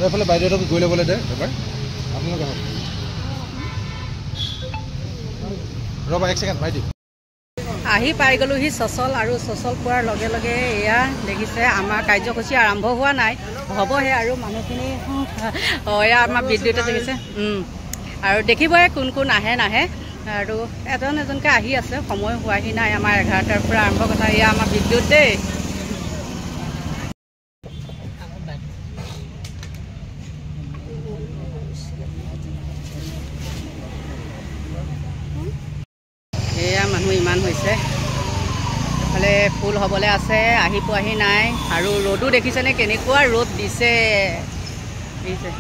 এইফালে বাইদেউক গৈ ল'বলৈ দে এবাৰ আপোনালোকে আহক ৰ'বা 1 ছেকেণ্ড বাইদেউ আহি পাই গ'লোহি চচল আৰু চচল পোৱাৰ লগে লগে এয়া দেখিছে আমাৰ কাৰ্যসূচী আৰম্ভ হোৱা নাই হ'বহে আৰু মানুহখিনি এয়া আমাৰ বিদ্যুতে দেখিছে আৰু দেখিবই কোন কোন আহে নাহে আৰু এজন এজনকৈ আহি আছে সময় হোৱাহি নাই আমাৰ 11টাৰ পৰা আৰম্ভ কথা এয়া আমাৰ বিদ্যুৎ দেই এয়া মানুহ ইমান হৈছে এফালে ফুল হ'বলৈ আছে আহি পোৱাহি নাই আৰু ৰ'দো দেখিছেনে কেনেকুৱা ৰ'দ দিছে দেখিছে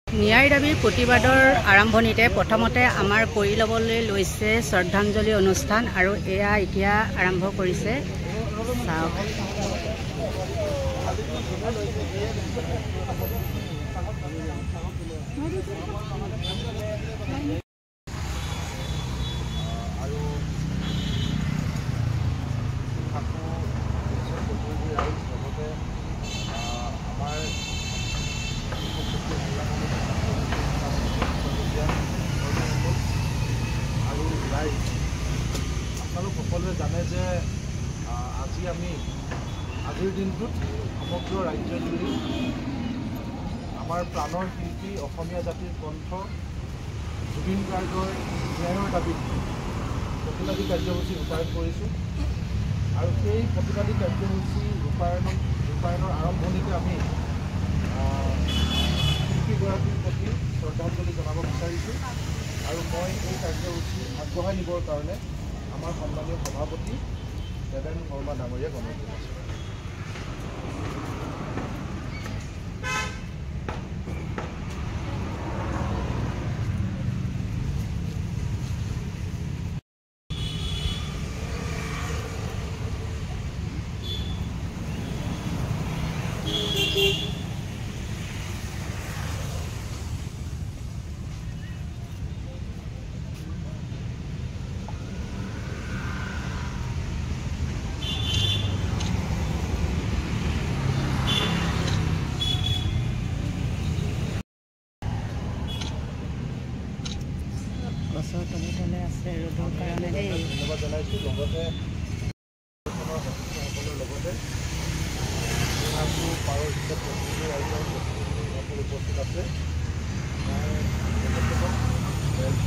ন্যায় দাবীৰ প্ৰতিবাদৰ আৰম্ভণিতে প্ৰথমতে আমাৰ কৰি ল'বলৈ লৈছে শ্ৰদ্ধাঞ্জলি অনুষ্ঠান আৰু এয়া এতিয়া আৰম্ভ কৰিছে চাওক আপোনালোক সকলোৱে জানে যে আজি আমি আজিৰ দিনটোত সমগ্ৰ ৰাজ্যজুৰি আমাৰ প্ৰাণৰ শিল্পী অসমীয়া জাতিৰ কণ্ঠ জুবিন গাৰ্গৰ ন্যায়ৰ দাবীত প্ৰতিবাদী কাৰ্যসূচী ৰূপায়ণ কৰিছোঁ আৰু সেই প্ৰতিবাদী কাৰ্যসূচী ৰূপায়ণৰ আৰম্ভণিতে আমি শিল্পীগৰাকীৰ প্ৰতি শ্ৰদ্ধাঞ্জলি জনাব বিচাৰিছোঁ আৰু মই এই কাৰ্যসূচী আগবঢ়াই নিবৰ কাৰণে আমাৰ সন্মানীয় সভাপতি দেৱেন শৰ্মা ডাঙৰীয়াক অনুৰোধ জনাইছোঁ গছৰ তলে তলে আছে ৰ'দৰ কাৰণে দেই ধন্যবাদ জনাইছোঁ লগতে সকলৰ লগতে পাৰৰ ভিতৰত প্ৰতিনিধি ৰাইজৰ উপস্থিত আছে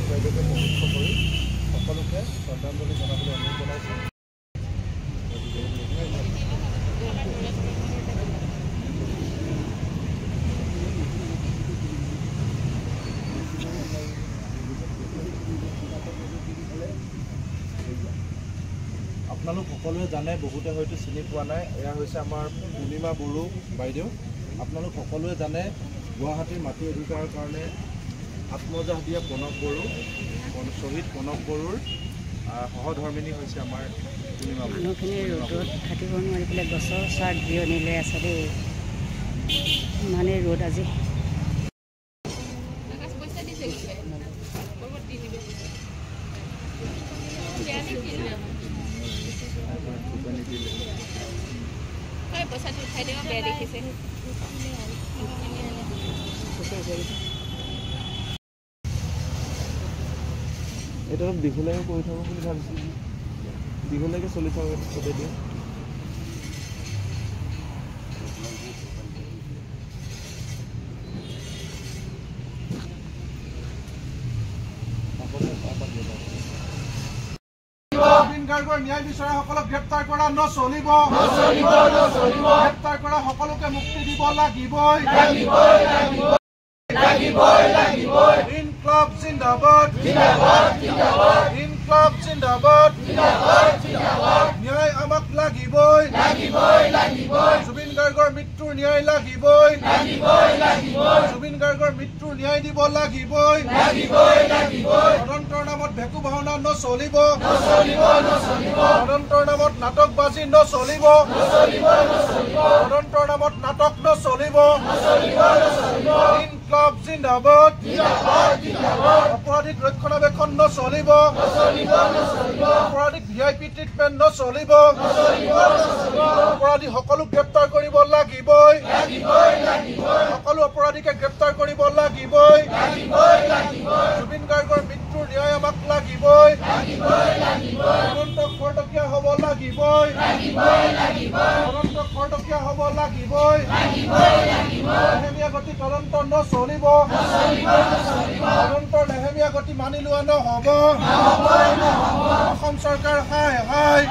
বাইদেউকে প্ৰমুখ্য কৰি সকলোকে শ্ৰদ্ধাঞ্জলি জনাবলৈ অনুৰোধ জনাইছোঁ আপোনালোক সকলোৱে জানে বহুতে হয়তো চিনি পোৱা নাই এয়া হৈছে আমাৰ পূৰ্ণিমা বড়ো বাইদেউ আপোনালোক সকলোৱে জানে গুৱাহাটীৰ মাটি অধিকাৰৰ কাৰণে আত্মজাহ দিয়া প্ৰণৱ বড়ো শ্বহীদ প্ৰণৱ বড়োৰ সহধৰ্মিনী হৈছে আমাৰ পূৰ্ণিমা বড়ো মানুহখিনি ৰ'দত থাকিব নোৱাৰি পেলাই গছৰ ওচৰত জিৰণি লৈ আছে দেই ইমানেই ৰ'দ আজি এটা অলপ দীঘলীয়াকৈ কৰি থাকোঁ বুলি ভাবিছোঁ দীঘলীয়াকৈ চলি থাকোঁ চবেই দিয়ে জুবিন গাৰ্গৰ ন্যায় বিচৰাসকলক গ্ৰেপ্তাৰ কৰা নচলিব গ্ৰেপ্তাৰ কৰা সকলোকে মুক্তি দিব লাগিবই ইনকলাব জিন্দাবাদ ইনকলাব জিন্দাবাদ ন্যায় আমাক লাগিবই জুবিন গাৰ্গৰ মৃত্যুৰ ন্যায় লাগিবই জুবিন গাৰ্গৰ মৃত্যুৰ ন্যায় দিব লাগিবই তদন্তৰ নামত ভেকু ভাওনা নচলিব তদন্তৰ নামত নাটকবাজি নচলিব তদন্তৰ নামত নাটক নচলিব ইনকলাব জিন্দাবাদ অপৰাধীক ৰক্ষণাবেক্ষণ নচলিব অপৰাধীক VIP ট্ৰিটমেণ্ট নচলিব অপৰাধী সকলো গ্ৰেপ্তাৰ কৰিব লাগিবই সকলো অপৰাধীকে গ্ৰেপ্তাৰ কৰিব লাগিবই জুবিন গাৰ্গৰ মৃত্যুৰ ন্যায় আমাক লাগিবই তদন্ত খৰতকীয়া হ'ব লাগিবই তদন্ত খৰতকীয়া হ'ব লাগিবই লেহেমীয়া গতি তদন্ত নচলিব তদন্তৰ লেহেমীয়া গতি মানি লোৱা নহ'ব অসম চৰকাৰ হাই হাই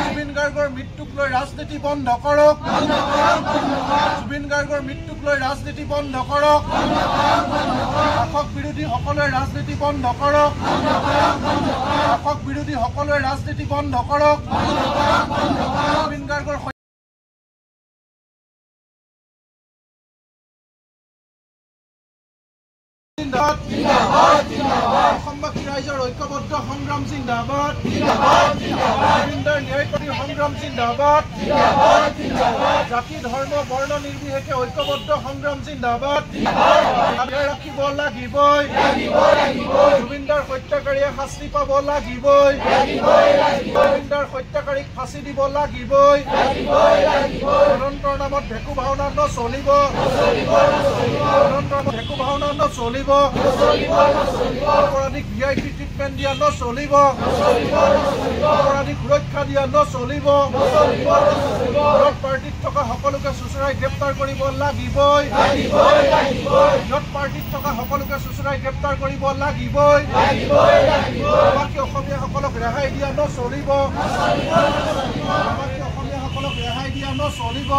জুবিন গাৰ্গৰ মৃত্যুক লৈ ৰাজনীতি বন্ধ কৰক জুবিন গাৰ্গৰ মৃত্যুক লৈ ৰাজনীতি বন্ধ কৰক শাসক বিৰোধী সকলোৱে ৰাজনীতি বন্ধ কৰক শাসক বিৰোধী সকলোৱে ৰাজনীতি বন্ধ কৰক জুবিন গাৰ্গৰ অসমবাসী ৰাইজৰ ঐক্যবদ্ধ সংগ্ৰাম জিন্দাবাদ জুবিনদাৰ ন্যায় প্ৰতি সংগ্ৰাম জিন্দাবাদ জাতি ধৰ্ম বৰ্ণ নিৰ্বিশেষে ঐক্যবদ্ধ সংগ্ৰাম জিন্দাবাদ ৰাখিব লাগিবই জুবিনদাৰ হত্যাকাৰীয়ে শাস্তি পাব লাগিবই জুবিনদাৰ হত্যাকাৰীক ফাঁচি দিব লাগিবই তদন্তৰ নামত ভেকু ভাওনা নচলিব তদন্তৰ নামত ভেকু ভাওনা নচলিব অপৰাধীক VIP ট্ৰিটমেণ্ট দিয়া নচলিব অপৰাধীক সুৰক্ষা দিয়া নচলিব বিৰোধ পাৰ্টিত থকা সকলোকে চুচুৰাই গ্ৰেপ্তাৰ কৰিব লাগিবই বিৰোধ পাৰ্টিত থকা সকলোকে চুচুৰাই গ্ৰেপ্তাৰ কৰিব লাগিবই বাকী অসমীয়াসকলক ৰেহাই দিয়া নচলিব বাকী অসমীয়াসকলক ৰেহাই দিয়া নচলিব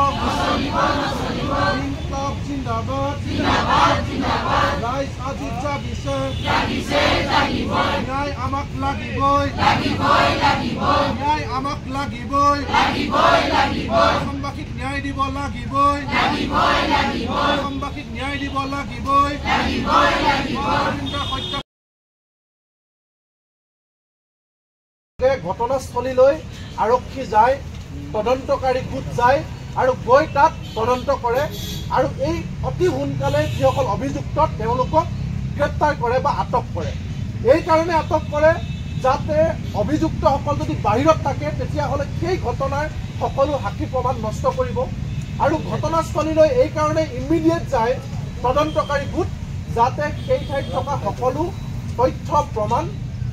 ইনকলাব জিন্দাবাদ ৰাইজ আজি জাগিছে ন্যায় আমাক লাগিবই ন্যায় আমাক লাগিবই অসমবাসীক ন্যায় দিব লাগিবই অসমবাসীক ন্যায় দিব লাগিবই ঘটনাস্থলীলৈ আৰক্ষী যায় তদন্তকাৰী গোট যায় আৰু গৈ তাত তদন্ত কৰে আৰু এই অতি সোনকালে যিসকল অভিযুক্ত তেওঁলোকক গ্ৰেপ্তাৰ কৰে বা আটক কৰে এই কাৰণে আটক কৰে যাতে অভিযুক্তসকল যদি বাহিৰত থাকে তেতিয়াহ'লে সেই ঘটনাৰ সকলো সাক্ষী প্ৰমাণ নষ্ট কৰিব আৰু ঘটনাস্থলীলৈ এই কাৰণে ইমিডিয়েট যায় তদন্তকাৰী গোট যাতে সেই ঠাইত থকা সকলো তথ্য প্ৰমাণ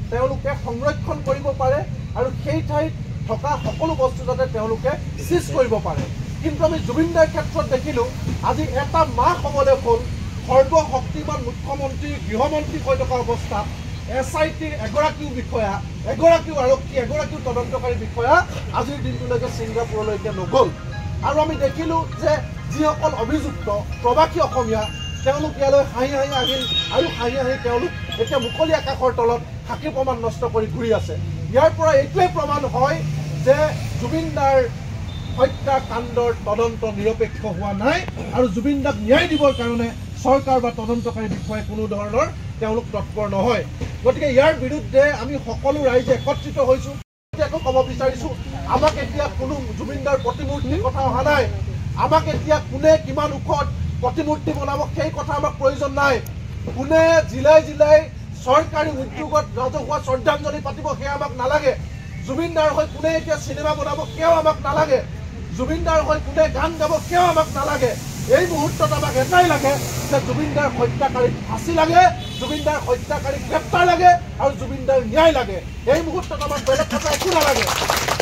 তেওঁলোকে সংৰক্ষণ কৰিব পাৰে আৰু সেই ঠাইত থকা সকলো বস্তু যাতে তেওঁলোকে চিজ কৰিব পাৰে কিন্তু আমি জুবিনদাৰ ক্ষেত্ৰত দেখিলোঁ আজি এটা মাহ হ'বলৈ হ'ল সৰ্বশক্তিমান মুখ্যমন্ত্ৰী গৃহমন্ত্ৰী হৈ থকা অৱস্থাত SITৰ এগৰাকীও বিষয়া এগৰাকীও আৰক্ষী এগৰাকীও তদন্তকাৰী বিষয়া আজিৰ দিনটোলৈকে ছিংগাপুৰলৈকে নগ'ল আৰু আমি দেখিলোঁ যে যিসকল অভিযুক্ত প্ৰবাসী অসমীয়া তেওঁলোক ইয়ালৈ হাঁহি হাঁহি আহিল আৰু হাঁহি হাঁহি তেওঁলোক এতিয়া মুকলি আকাশৰ তলত সাক্ষী প্ৰমাণ নষ্ট কৰি ঘূৰি আছে ইয়াৰ পৰা এইটোৱে প্ৰমাণ হয় যে জুবিনদাৰ হত্যাকাণ্ডৰ তদন্ত নিৰপেক্ষ হোৱা নাই আৰু জুবিনদাক ন্যায় দিবৰ কাৰণে চৰকাৰ বা তদন্তকাৰী বিষয়ে কোনো ধৰণৰ তেওঁলোক তৎপৰ নহয় গতিকে ইয়াৰ বিৰুদ্ধে আমি সকলো ৰাইজে একত্ৰিত হৈছোঁ আকৌ ক'ব বিচাৰিছোঁ আমাক এতিয়া কোনো জুবিনদাৰ প্ৰতিমূৰ্তিৰ কথা অহা নাই আমাক এতিয়া কোনে কিমান ওখত প্ৰতিমূৰ্তি বনাব সেই কথা আমাক প্ৰয়োজন নাই কোনে জিলাই জিলাই চৰকাৰী উদ্যোগত ৰাজহুৱা শ্ৰদ্ধাঞ্জলি পাতিব সেয়া আমাক নালাগে জুবিনদাৰ হৈ কোনে এতিয়া চিনেমা বনাব সেয়াও আমাক নালাগে জুবিনদাৰ হৈ কোনে গান গাব সেয়াও আমাক নালাগে এই মুহূৰ্তত আমাক এটাই লাগে যে জুবিনদাৰ হত্যাকাৰীক ফাঁচি লাগে জুবিনদাৰ হত্যাকাৰীক গ্ৰেপ্তাৰ লাগে আৰু জুবিনদাৰ ন্যায় লাগে এই মুহূৰ্তত আমাক বেলেগ কথা একো নালাগে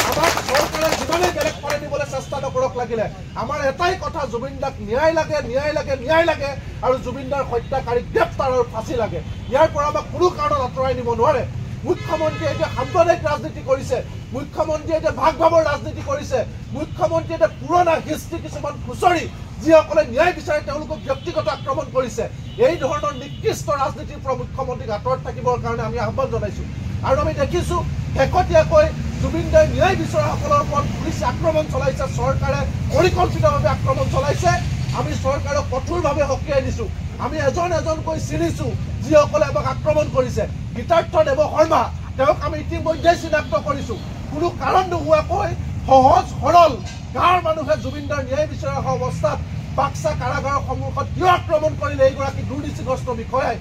আমাক চৰকাৰে যিমানেই বেলেগ কৰি দিবলৈ চেষ্টা নকৰক লাগিলে আমাৰ এটাই কথা জুবিনদাক ন্যায় লাগে ন্যায় লাগে ন্যায় লাগে আৰু জুবিনদাৰ হত্যাকাৰীক গ্ৰেপ্তাৰ আৰু ফাঁচি লাগে ইয়াৰ পৰা আমাক কোনো কাৰণত আঁতৰাই নিব নোৱাৰে মুখ্যমন্ত্ৰীয়ে এতিয়া সাম্প্ৰদায়িক ৰাজনীতি কৰিছে মুখ্যমন্ত্ৰীয়ে এতিয়া ভাগ ভাগৰ ৰাজনীতি কৰিছে মুখ্যমন্ত্ৰীয়ে এতিয়া পুৰণা হিষ্ট্ৰী কিছুমান খুচৰি যিসকলে ন্যায় বিচাৰে তেওঁলোকক ব্যক্তিগত আক্ৰমণ কৰিছে এই ধৰণৰ নিকৃষ্ট ৰাজনীতিৰ পৰা মুখ্যমন্ত্ৰীক আঁতৰত থাকিবৰ কাৰণে আমি আহ্বান জনাইছোঁ আৰু আমি দেখিছোঁ শেহতীয়াকৈ জুবিনদাৰ ন্যায় বিচৰাসকলৰ ওপৰত পুলিচে আক্ৰমণ চলাইছে চৰকাৰে পৰিকল্পিতভাৱে আক্ৰমণ চলাইছে আমি চৰকাৰক কঠোৰভাৱে সকীয়াই দিছোঁ আমি এজন এজনকৈ চিনিছোঁ যিসকলে আমাক আক্ৰমণ কৰিছে গীতাৰ্থ দেৱ শৰ্মা তেওঁক আমি ইতিমধ্যে চিনাক্ত কৰিছোঁ কোনো কাৰণ নোহোৱাকৈ সহজ সৰল গাঁৱৰ মানুহে জুবিনদাৰ ন্যায় বিচৰা অৱস্থাত বাক্সা কাৰাগাৰৰ সন্মুখত কিয় আক্ৰমণ কৰিলে এইগৰাকী দুৰ্নীতিগ্ৰস্ত বিষয়াই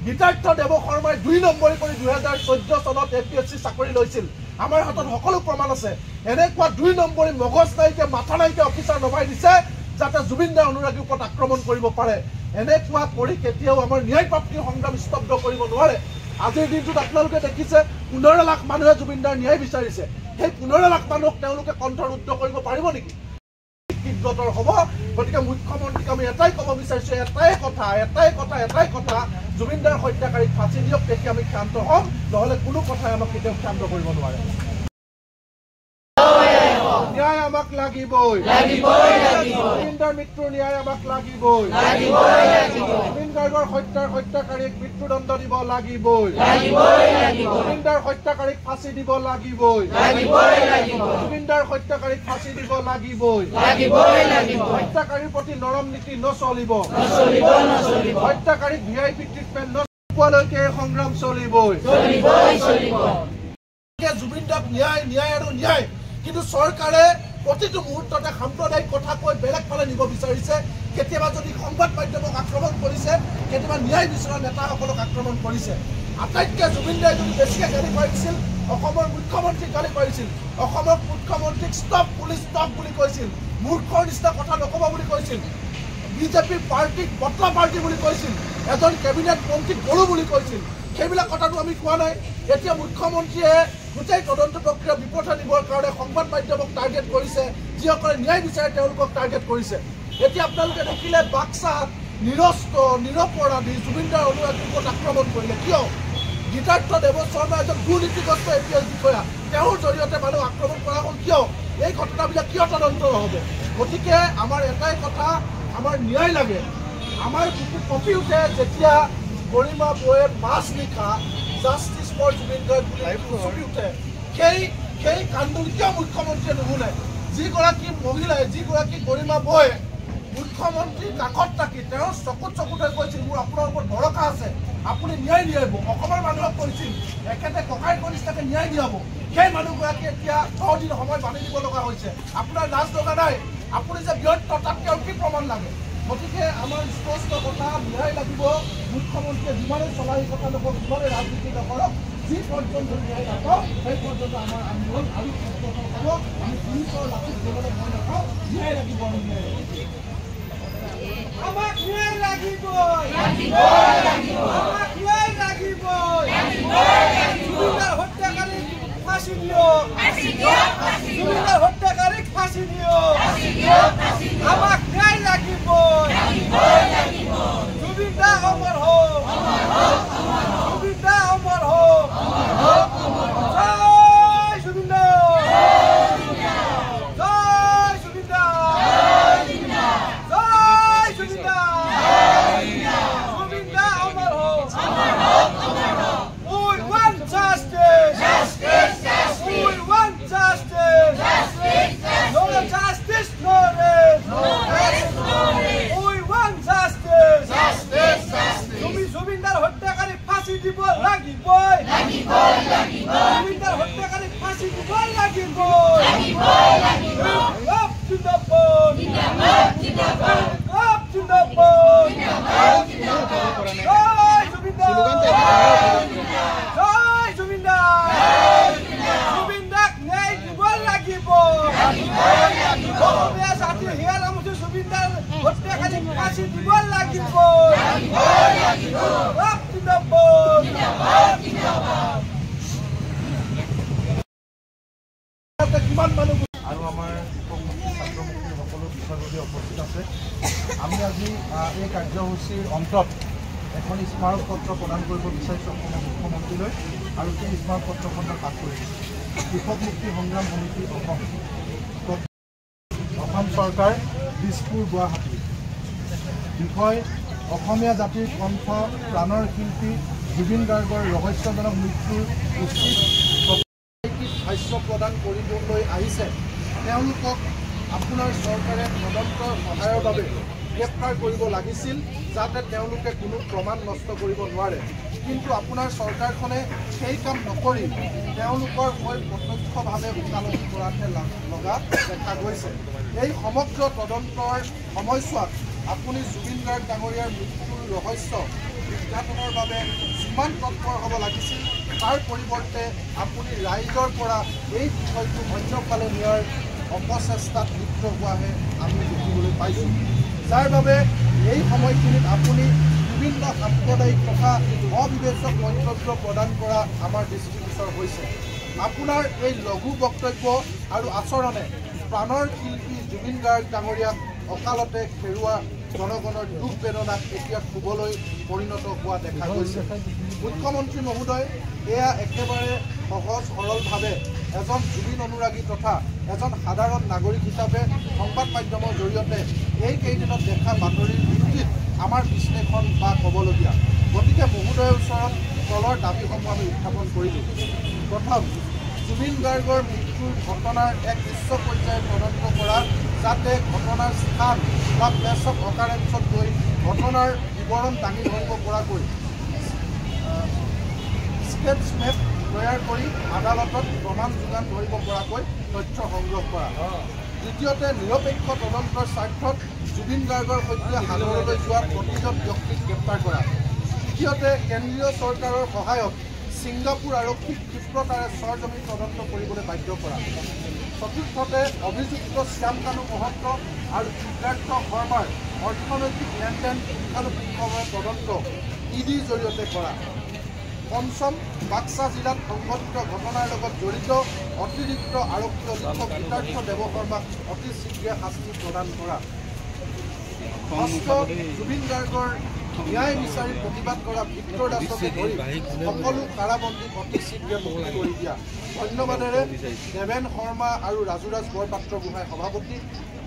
গীতাৰ্থ দেৱ শৰ্মাই 2 নম্বৰী কৰি 2014 চনত APSC চাকৰি লৈছিল আমাৰ হাতত সকলো প্ৰমাণ আছে এনেকুৱা 2 নম্বৰী মগজ নাইকে মাথা নাইকে অফিচাৰ নমাই দিছে যাতে জুবিন দাৰ অনুৰাগীৰ ওপৰত আক্ৰমণ কৰিব পাৰে এনেকুৱা কৰি কেতিয়াও আমাৰ ন্যায় প্ৰাপ্তিৰ সংগ্ৰাম স্তব্ধ কৰিব নোৱাৰে আজিৰ দিনটোত আপোনালোকে দেখিছে 15 লাখ মানুহে জুবিন দাৰ ন্যায় বিচাৰিছে সেই 15 লাখ মানুহক তেওঁলোকে কণ্ঠৰুদ্ধ কৰিব পাৰিব নেকি কিদ্ৰতৰ হ'ব গতিকে মুখ্যমন্ত্ৰীক আমি এটাই ক'ব বিচাৰিছো এটাই কথা জুবিন দাৰ হত্যাকাৰীক ফাঁচি দিয়ক তেতিয়া আমি ক্ষান্ত হ'ম নহ'লে কোনো কথাই আমাক কেতিয়াও ক্ষান্ত কৰিব নোৱাৰে ন্যায় আমাক লাগিবই জুবিন দাৰ মৃত্যুৰ ন্যায় আমাক লাগিবই জুবিন গাৰ্গৰ হত্যাকাৰীক মৃত্যুদণ্ড দিব লাগিবই জুবিন দাৰ হত্যাকাৰীক ফাঁচি দিব লাগিবই জুবিন দাৰ হত্যাকাৰীক ফাঁচি দিব লাগিবই হত্যাকাৰীৰ প্ৰতি নৰম নীতি নচলিব হত্যাকাৰীক VIP ট্ৰিটমেণ্ট নোপোৱালৈকে সংগ্ৰাম চলিবই জুবিন দাক ন্যায় আৰু ন্যায় কিন্তু চৰকাৰে প্ৰতিটো মুহূৰ্ততে সাম্প্ৰদায়িক কথা কৈ বেলেগ ফালে নিব বিচাৰিছে কেতিয়াবা যদি সংবাদ মাধ্যমক আক্ৰমণ কৰিছে কেতিয়াবা ন্যায় বিচৰা নেতাসকলক আক্ৰমণ কৰিছে আটাইতকৈ জুবিন দাই যদি বেছিকৈ গালি পাৰিছিল অসমৰ মুখ্যমন্ত্ৰীক গালি পাৰিছিল অসমৰ মুখ্যমন্ত্ৰীক ষ্টপ পুলিচ ষ্টপ বুলি কৈছিল মূৰ্খৰ নিচিনা কথা নক'ব বুলি কৈছিল বিজেপিৰ পাৰ্টিক বটলা পাৰ্টি বুলি কৈছিল এজন কেবিনেট মন্ত্ৰীক গৰু বুলি কৈছিল সেইবিলাক কথাটো আমি কোৱা নাই এতিয়া মুখ্যমন্ত্ৰীয়ে গোটেই তদন্ত প্ৰক্ৰিয়া বিপথে নিবৰ কাৰণে সংবাদ মাধ্যমক টাৰ্গেট কৰিছে যিসকলে ন্যায় বিচাৰে তেওঁলোকক টাৰ্গেট কৰিছে এতিয়া আপোনালোকে দেখিলে বাক্সাত নিৰপৰাধী জুবিন দাৰ অনুৰাগীৰ ওপৰত আক্ৰমণ কৰিলে কিয় গীতাৰ্থ দেৱ শৰ্মা এজন দুৰ্নীতিগ্ৰস্ত APS বিষয়া তেওঁৰ জৰিয়তে মানুহ আক্ৰমণ কৰা হ'ল কিয় এই ঘটনাবিলাক কিয় তদন্ত নহ'ব গতিকে আমাৰ এটাই কথা আমাৰ ন্যায় লাগে আমাৰ বুকুত কঁপি উঠে যেতিয়া গৰিমা বৌয়ে মাছ নিশা জাষ্টিছ ফৰ জুবিন গাৰ্গ বুলি উঠে সেই কান্দোন কিয় মুখ্যমন্ত্ৰীয়ে নুশুনে যিগৰাকী গৰিমা বৌয়ে মুখ্যমন্ত্ৰীৰ কাষত থাকি তেওঁৰ চকুতে কৈছিল মোৰ আপোনাৰ ওপৰত ভৰসা আছে আপুনি ন্যায় দিয়াব অসমৰ মানুহক কৈছিল একেতে ককাইৰ কনিষ্ঠাকে ন্যায় দিয়াব সেই মানুহগৰাকী এতিয়া 10 দিন সময় বান্ধি দিব লগা হৈছে আপোনাৰ লাজ লগা নাই আপুনি যে ব্যৰ্থ তাতকৈ কি প্ৰমাণ লাগে গতিকে আমাৰ স্পষ্ট কথা ন্যায় লাগিব মুখ্যমন্ত্ৰীয়ে যিমানে চলাই কথা নকওক যিমানে ৰাজনীতি নকৰক যি পৰ্যন্ত ন্যায় নাপাওঁ সেই পৰ্যন্ত আমাৰ আন্দোলন আৰু হ'ব আমি পুলিচৰ লাঠিত দিবলৈ ভয় নাপাওঁ ন্যায় লাগিব আমাক ন্যায় লাগিবই আমাক ন্যায় লাগিবই জুবিনৰ হত্যাকাৰীক ফাঁচি দিয়ক জুবিনৰ হত্যাকাৰীক ফাঁচি দিয়ক আমাক ন্যায় লাগিবই জুবিন দা অমৰ হওক জুবিন দা অমৰ হওক জয় জুবিন দা জয় জুবিন দা জয় জুবিন দা জুবিন দা অমৰ হওক We want justice. We want justice. No justice, no rest. We want justice. Jubin dar হত্যাকারী ফাঁসি দিব লাগিবই জুবিন দার হত্যাকারী ফাঁসি দিব লাগিবই up to the bone up to the bone জয় জুবিন দা জয় জুবিন দা জুবিন দাক ন্যায় দিব লাগিব অসমীয়া জাতিৰ হিয়া নামুচি জুবিন দাৰ হত্যাকাৰীক ফাঁচি দিব লাগিব up to the bone কিমান মানুহ আৰু আমাৰ ছাত্ৰমুক্তি সকলো বিষয়ববীয়া উপস্থিত আছে আমি আজি এই কাৰ্যসূচীৰ অন্তত এখন স্মাৰক পত্ৰ প্ৰদান কৰিব বিচাৰিছোঁ অসমৰ মুখ্যমন্ত্ৰীলৈ আৰু সেই স্মাৰক পত্ৰখন পাঠ কৰিছোঁ কৃষক মুক্তি সংগ্ৰাম সমিতি অসম চৰকাৰ দিছপুৰ গুৱাহাটী বিষয় অসমীয়া জাতিৰ কণ্ঠ প্ৰাণৰ শিল্পী জুবিন গাৰ্গৰ ৰহস্যজনক মৃত্যুৰ উচিত ভাষ্য প্ৰদান কৰিবলৈ আহিছে তেওঁলোকক আপোনাৰ চৰকাৰে তদন্তৰ সহায়ৰ বাবে গ্ৰেপ্তাৰ কৰিব লাগিছিল যাতে তেওঁলোকে কোনো প্ৰমাণ নষ্ট কৰিব নোৱাৰে কিন্তু আপোনাৰ চৰকাৰখনে সেই কাম নকৰি তেওঁলোকৰ হৈ প্ৰত্যক্ষভাৱে ওকালতি কৰাতে লগা দেখা গৈছে এই সমগ্ৰ তদন্তৰ সময়ছোৱাত আপুনি জুবিন গাৰ্গ ডাঙৰীয়াৰ মৃত্যুৰ ৰহস্য উদ্ঘাটনৰ বাবে যিমান তৎপৰ হ'ব লাগিছিল তাৰ পৰিৱৰ্তে আপুনি ৰাইজৰ পৰা এই বিষয়টো অন্যফালে নিয়াৰ অপচেষ্টাত লিপ্ত হোৱাহে আমি দেখিবলৈ পাইছোঁ যাৰ বাবে এই সময়খিনিত আপুনি বিভিন্ন সাম্প্ৰদায়িক তথা অবিবেচক মন্তব্য প্ৰদান কৰা আমাৰ দৃষ্টিগোচৰ হৈছে আপোনাৰ এই লঘু বক্তব্য আৰু আচৰণে প্ৰাণৰ শিল্পী জুবিন গাৰ্গ ডাঙৰীয়াক অকালতে হেৰুওৱা জনগণৰ দুখ বেদনাক এতিয়া শুবলৈ পৰিণত হোৱা দেখা গৈছে মুখ্যমন্ত্ৰী মহোদয় এয়া একেবাৰে সহজ সৰলভাৱে এজন জুবিন অনুৰাগী তথা এজন সাধাৰণ নাগৰিক হিচাপে সংবাদ মাধ্যমৰ জৰিয়তে এইকেইদিনত দেখা বাতৰিৰ ভিত্তিত আমাৰ বিশ্লেষণ বা ক'বলগীয়া গতিকে মহোদয়ৰ ওচৰত তলৰ দাবীসমূহ আমি উত্থাপন কৰিলোঁ প্ৰথম জুবিন গাৰ্গৰ মৃত্যুৰ ঘটনাৰ এক উচ্চ পৰ্যায়ৰ তদন্ত কৰা যাতে ঘটনাৰ স্থান বা প্লেচ অফ অকাৰেঞ্চত গৈ ঘটনাৰ বিৱৰণ দাঙি ধৰিব পৰাকৈ স্কেটছ মেপ তৈয়াৰ কৰি আদালতত প্ৰমাণ যোগান ধৰিব পৰাকৈ তথ্য সংগ্ৰহ কৰা দ্বিতীয়তে নিৰপেক্ষ তদন্তৰ স্বাৰ্থত জুবিন গাৰ্গৰ সৈতে সাগৰলৈ যোৱা প্ৰতিজন ব্যক্তিক গ্ৰেপ্তাৰ কৰা তৃতীয়তে কেন্দ্ৰীয় চৰকাৰৰ সহায়ত ছিংগাপুৰ আৰক্ষীক ক্ষিপ্ৰতাৰে চৰজমিন তদন্ত কৰিবলৈ বাধ্য কৰা চতুৰ্থতে অভিযুক্ত শ্যামকানু মহন্ত আৰু সিদ্ধাৰ্থ শৰ্মাৰ অৰ্থনৈতিক লেনদেন পুংখানুপুংখভাৱে তদন্ত ইডিৰ জৰিয়তে কৰা পঞ্চম বাক্সা জিলাত সংঘটিত ঘটনাৰ লগত জড়িত অতিৰিক্ত আৰক্ষী অধীক্ষক সিদ্ধাৰ্থ দেৱশৰ্মাক অতি শীঘ্ৰে শাস্তি প্ৰদান কৰা ষষ্ঠ জুবিন গাৰ্গৰ ন্যায় বিচাৰি প্ৰতিবাদ কৰা ভিক্টৰ দাসকে ধৰি সকলো কাৰাবন্দীক অতি শীঘ্ৰে মুক্তি কৰি দিয়া ধন্যবাদেৰে দেৱেন শৰ্মা আৰু ৰাজুৰাজ বৰপাত্ৰ গোহাঁই সভাপতি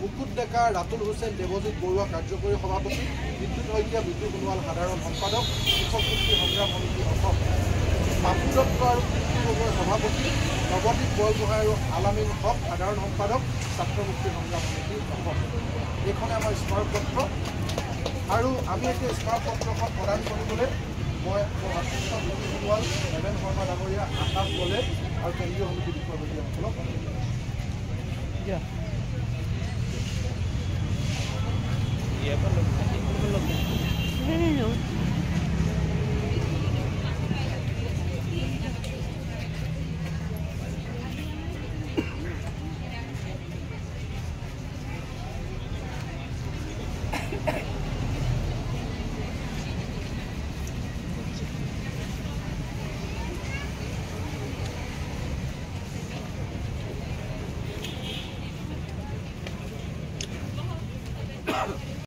মুকুট ডেকা ৰাতুল হুছেইন দেৱজিৎ বৰুৱা কাৰ্যকৰী সভাপতি বিদ্যুৎ শইকীয়া বিজু সোণোৱাল সাধাৰণ সম্পাদক কৃষক মুক্তি সংগ্ৰাম সমিতি অসম বাপু দত্ত আৰু কৃষ্ণ গগৈৰ সভাপতি নৱদ্বীপ বৰগোহাঁই আৰু আলামিন হক সাধাৰণ সম্পাদক ছাত্ৰ মুক্তি সংগ্ৰাম সমিতি অসম এইখনে আমাৰ স্মাৰকপত্ৰ আৰু আমি এতিয়া স্মাৰকপত্ৰখন প্ৰদান কৰিবলৈ মই বিজু সোণোৱাল দেৱেন শৰ্মা ডাঙৰীয়া আকাশ গলে আৰু কেন্দ্ৰীয় সমিতিৰ বিষয়ববীয়াসকলক